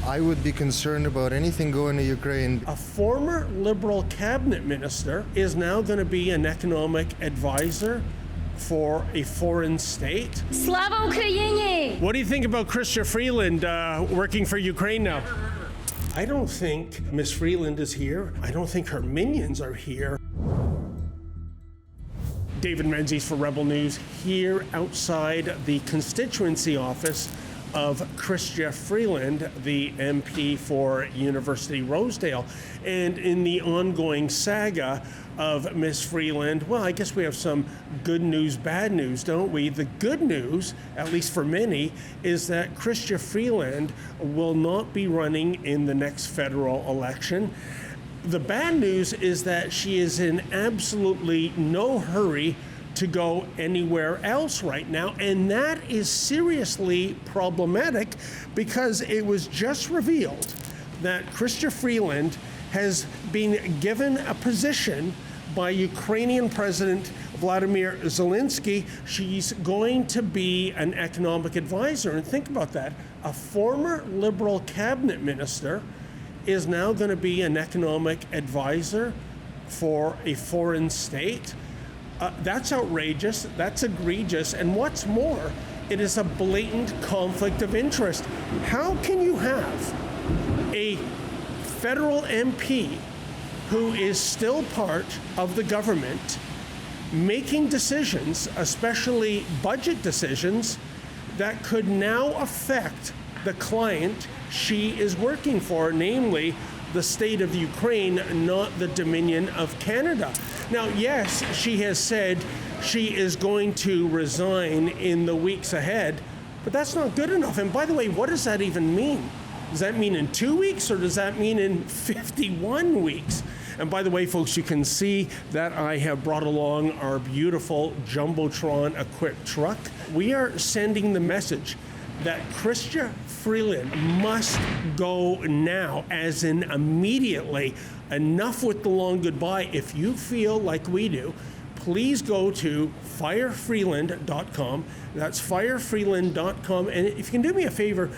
I would be concerned about anything going to Ukraine. A former Liberal cabinet minister is now going to be an economic advisor for a foreign state. Slava Ukraini! What do you think about Chrystia Freeland working for Ukraine now? I don't think Miss Freeland is here. I don't think her minions are here. David Menzies for Rebel News here outside the constituency office of Chrystia Freeland, the MP for University Rosedale. And in the ongoing saga of Miss Freeland, well, I guess we have some good news, bad news, don't we? The good news, at least for many, is that Chrystia Freeland will not be running in the next federal election. The bad news is that she is in absolutely no hurry to go anywhere else right now, and that is seriously problematic because it was just revealed that Chrystia Freeland has been given a position by Ukrainian President Vladimir Zelensky. She's going to be an economic advisor, and think about that. A former Liberal cabinet minister is now going to be an economic advisor for a foreign state. That's outrageous, that's egregious, and what's more, it is a blatant conflict of interest. How can you have a federal MP who is still part of the government making decisions, especially budget decisions, that could now affect the client she is working for, namely the state of Ukraine, not the Dominion of Canada? Now, yes, she has said she is going to resign in the weeks ahead, but that's not good enough. And by the way, what does that even mean? Does that mean in 2 weeks, or does that mean in 51 weeks? And by the way, folks, you can see that I have brought along our beautiful Jumbotron-equipped truck. We are sending the message that Chrystia Freeland must go now, as in immediately. Enough with the long goodbye. If you feel like we do, please go to firefreeland.com. That's firefreeland.com. And if you can do me a favor,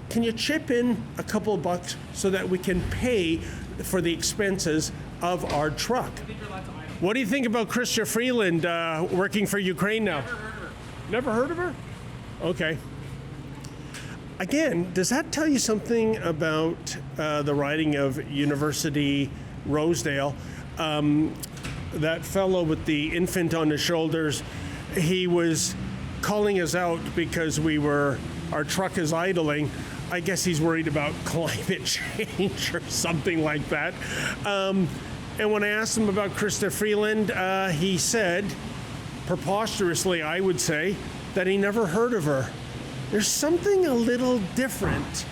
can you chip in a couple of bucks so that we can pay for the expenses of our truck? What do you think about Chrystia Freeland working for Ukraine now? Never heard of her? Okay. Again, does that tell you something about the riding of University Rosedale? That fellow with the infant on his shoulders, he was calling us out because our truck is idling. I guess he's worried about climate change or something like that. And when I asked him about Chrystia Freeland, he said, preposterously I would say, that he never heard of her. There's something a little different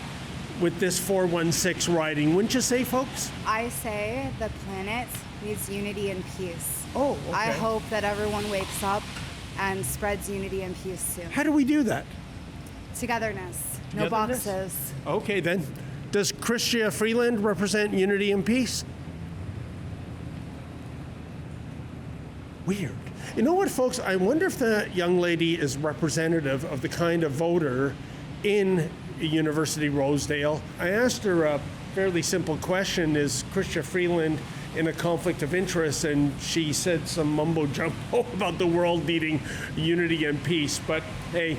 with this 416 riding, wouldn't you say, folks? I say the planet needs unity and peace. Oh, okay. I hope that everyone wakes up and spreads unity and peace soon. How do we do that? Togetherness. No boxes. Okay, then. Does Chrystia Freeland represent unity and peace? Weird. You know what, folks? I wonder if that young lady is representative of the kind of voter in University Rosedale. I asked her a fairly simple question: is Chrystia Freeland in a conflict of interest? And she said some mumbo jumbo about the world needing unity and peace. But hey,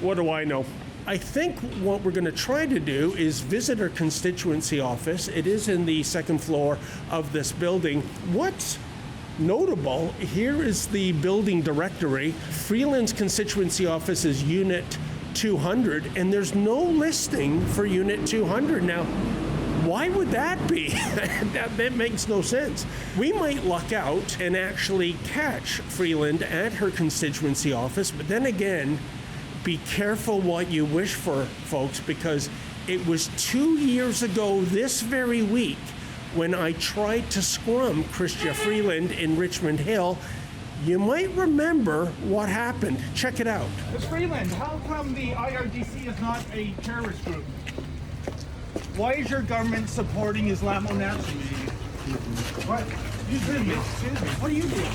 what do I know? I think what we're going to try to do is visit her constituency office. It is in the second floor of this building. What's notable, here is the building directory. Freeland's constituency office is Unit 200, and there's no listing for Unit 200. Now, why would that be? that makes no sense. We might luck out and actually catch Freeland at her constituency office, but then again, be careful what you wish for, folks, because it was 2 years ago this very week when I tried to scrum Chrystia Freeland in Richmond Hill. You might remember what happened. Check it out. Ms. Freeland, how come the IRGC is not a terrorist group? Why is your government supporting Islamo-Nazis? What? Excuse me. What are you doing?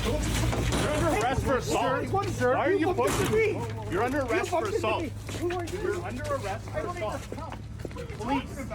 You're under arrest for assault. Why are you pushing me? You're under arrest for assault. You're under arrest for assault. Police.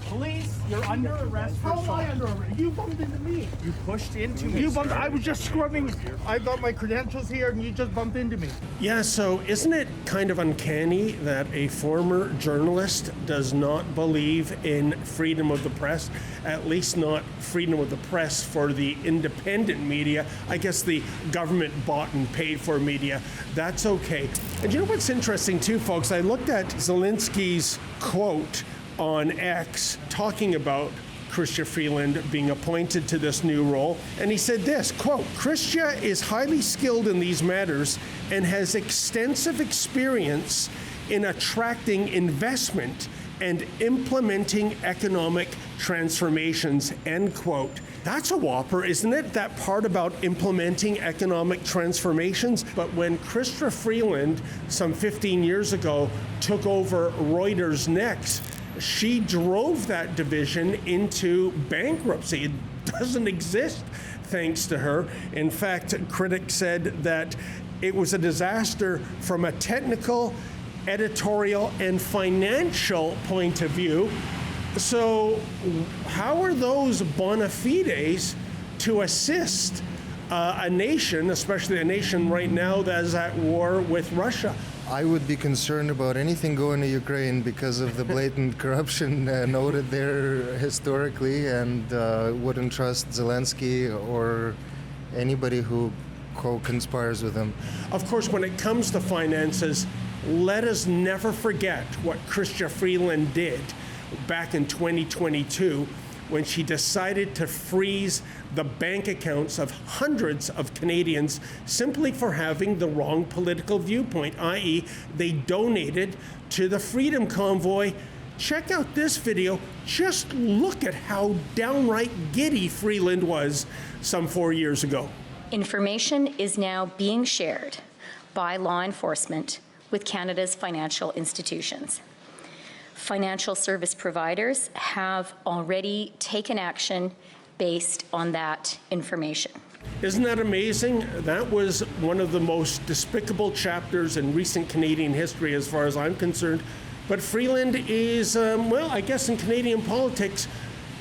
Police, you're under arrest for assault. How am I under arrest? You bumped into me. You pushed into me. You bumped. I was just scrubbing. I got my credentials here, and you just bumped into me. Yeah, so isn't it kind of uncanny that a former journalist does not believe in freedom of the press, at least not freedom of the press for the independent media? I guess the government bought and paid for media, that's okay. And you know what's interesting too, folks? I looked at Zelenskyy's quote on X talking about Chrystia Freeland being appointed to this new role, and he said this, quote, "Chrystia is highly skilled in these matters and has extensive experience in attracting investment and implementing economic transformations," end quote. That's a whopper, isn't it? That part about implementing economic transformations. But when Chrystia Freeland, some 15 years ago, took over Reuters Next, she drove that division into bankruptcy. It doesn't exist thanks to her. In fact, critics said that it was a disaster from a technical, editorial, and financial point of view. So how are those bona fides to assist a nation, especially a nation right now that is at war with Russia? I would be concerned about anything going to Ukraine because of the blatant corruption noted there historically, and wouldn't trust Zelenskyy or anybody who co-conspires with him. Of course, when it comes to finances, let us never forget what Chrystia Freeland did back in 2022 when she decided to freeze the bank accounts of hundreds of Canadians simply for having the wrong political viewpoint, i.e. they donated to the Freedom Convoy. Check out this video. Just look at how downright giddy Freeland was some 4 years ago. Information is now being shared by law enforcement with Canada's financial institutions. Financial service providers have already taken action based on that information. Isn't that amazing? That was one of the most despicable chapters in recent Canadian history as far as I'm concerned. But Freeland is, well, I guess in Canadian politics,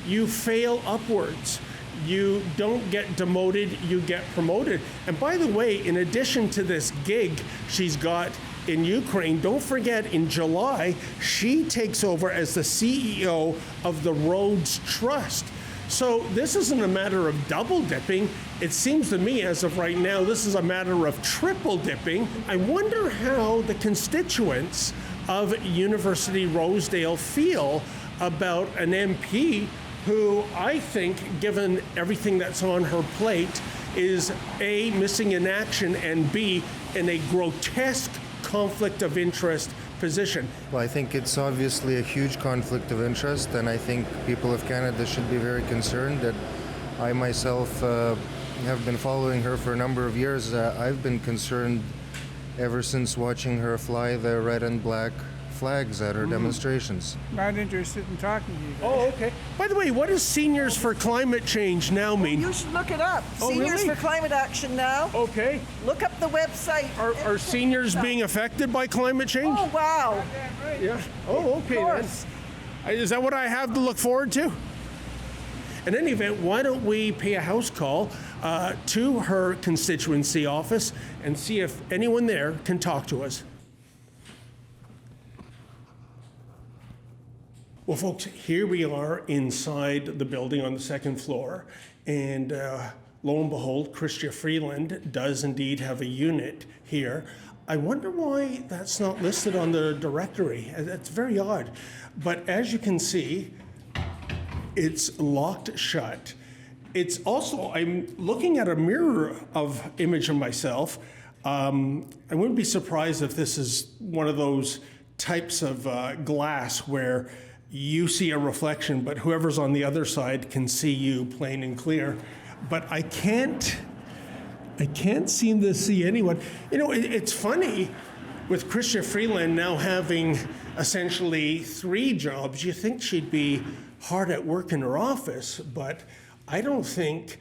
you fail upwards. You don't get demoted, you get promoted. And by the way, in addition to this gig she's got in Ukraine, don't forget in July, she takes over as the CEO of the Rhodes Trust. So this isn't a matter of double dipping. It seems to me as of right now, this is a matter of triple dipping. I wonder how the constituents of University Rosedale feel about an MP who I think, given everything that's on her plate, is A, missing in action, and B, in a grotesque conflict of interest position. Well, I think it's obviously a huge conflict of interest, and I think people of Canada should be very concerned. That I myself have been following her for a number of years. I've been concerned ever since watching her fly the red and black flags at her demonstrations. Not interested in talking to you guys. Oh, okay. By the way, what does Seniors for Climate Change now mean? You should look it up. Oh, Seniors really? for Climate Action now. Okay. Look up the website. Are seniors being affected by climate change? Oh, wow. Yeah. Oh, okay. Of course. Then. Is that what I have to look forward to? In any event, why don't we pay a house call to her constituency office and see if anyone there can talk to us. Well, folks, here we are inside the building on the second floor, and lo and behold, Chrystia Freeland does indeed have a unit here. I wonder why that's not listed on the directory. That's very odd. But as you can see, it's locked shut. It's also, I'm looking at a mirror image of myself. I wouldn't be surprised if this is one of those types of glass where you see a reflection, but whoever's on the other side can see you plain and clear. But I can't seem to see anyone. You know, it's funny with Chrystia Freeland now having essentially 3 jobs. You think she'd be hard at work in her office, but I don't think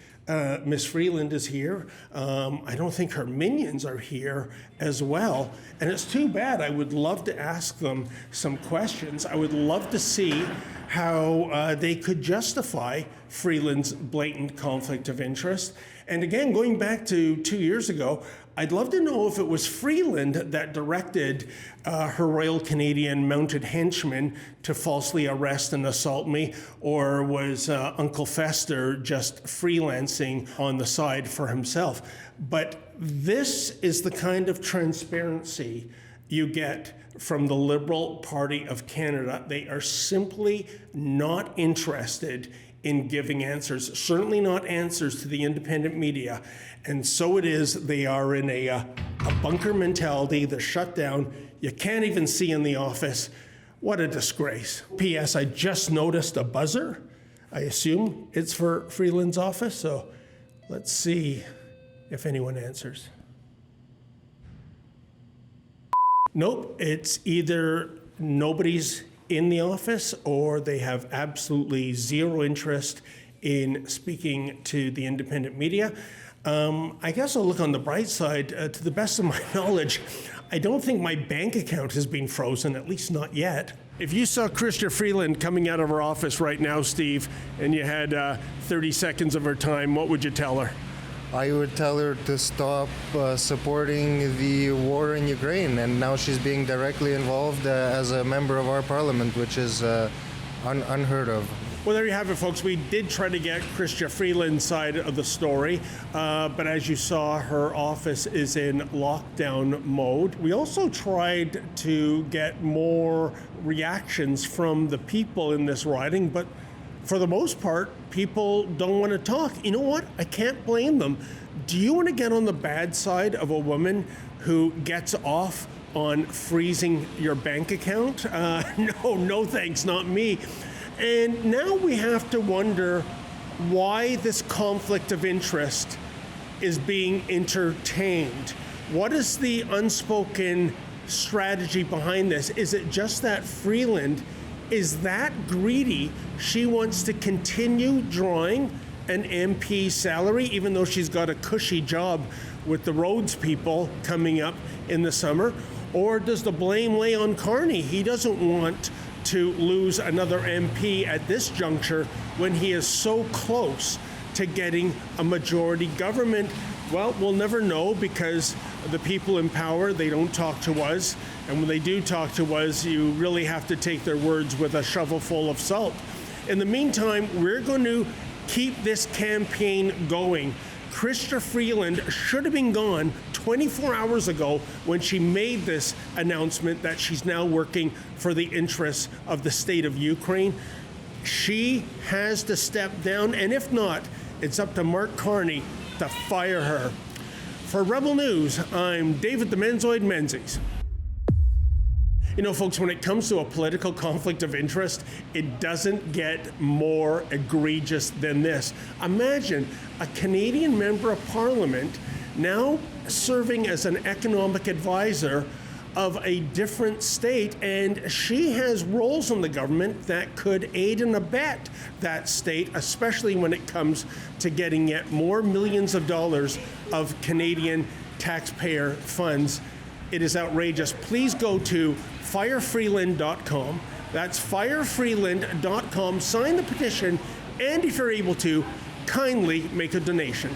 Miss Freeland is here. I don't think her minions are here as well. And it's too bad. I would love to ask them some questions. I would love to see how they could justify Freeland's blatant conflict of interest. And again, going back to 2 years ago, I'd love to know if it was Freeland that directed her Royal Canadian Mounted Henchmen to falsely arrest and assault me, or was Uncle Fester just freelancing on the side for himself. But this is the kind of transparency you get from the Liberal Party of Canada. They are simply not interested in giving answers, certainly not answers to the independent media. And so it is, they are in a bunker mentality. They're shut down. You can't even see in the office. What a disgrace. P.S. I just noticed a buzzer. I assume it's for Freeland's office, so let's see if anyone answers. Nope, it's either nobody's in the office or they have absolutely zero interest in speaking to the independent media. I guess I'll look on the bright side. To the best of my knowledge, I don't think my bank account has been frozen, at least not yet. If you saw Chrystia Freeland coming out of her office right now, Steve, and you had 30 seconds of her time, what would you tell her? I would tell her to stop supporting the war in Ukraine, and now she's being directly involved as a member of our parliament, which is unheard of. Well, there you have it, folks. We did try to get Chrystia Freeland's side of the story, but as you saw, her office is in lockdown mode. We also tried to get more reactions from the people in this riding, but for the most part, people don't want to talk. You know what? I can't blame them. Do you want to get on the bad side of a woman who gets off on freezing your bank account? No thanks, not me. And now we have to wonder why this conflict of interest is being entertained. What is the unspoken strategy behind this? Is it just that Freeland is that greedy? She wants to continue drawing an MP salary, even though she's got a cushy job with the roads people coming up in the summer? Or does the blame lay on Carney? He doesn't want to lose another MP at this juncture when he is so close to getting a majority government. Well, we'll never know, because the people in power, they don't talk to us. And when they do talk to us, you really have to take their words with a shovelful of salt. In the meantime, we're going to keep this campaign going. Chrystia Freeland should have been gone 24 hours ago when she made this announcement that she's now working for the interests of the state of Ukraine. She has to step down, and if not, it's up to Mark Carney to fire her. For Rebel News, I'm David the Menzoid Menzies. You know, folks, when it comes to a political conflict of interest, it doesn't get more egregious than this. Imagine a Canadian member of Parliament now serving as an economic advisor of a different state, and she has roles in the government that could aid and abet that state, especially when it comes to getting yet more millions of dollars of Canadian taxpayer funds. It is outrageous. Please go to firefreeland.com. That's firefreeland.com. Sign the petition, and if you're able to, kindly make a donation.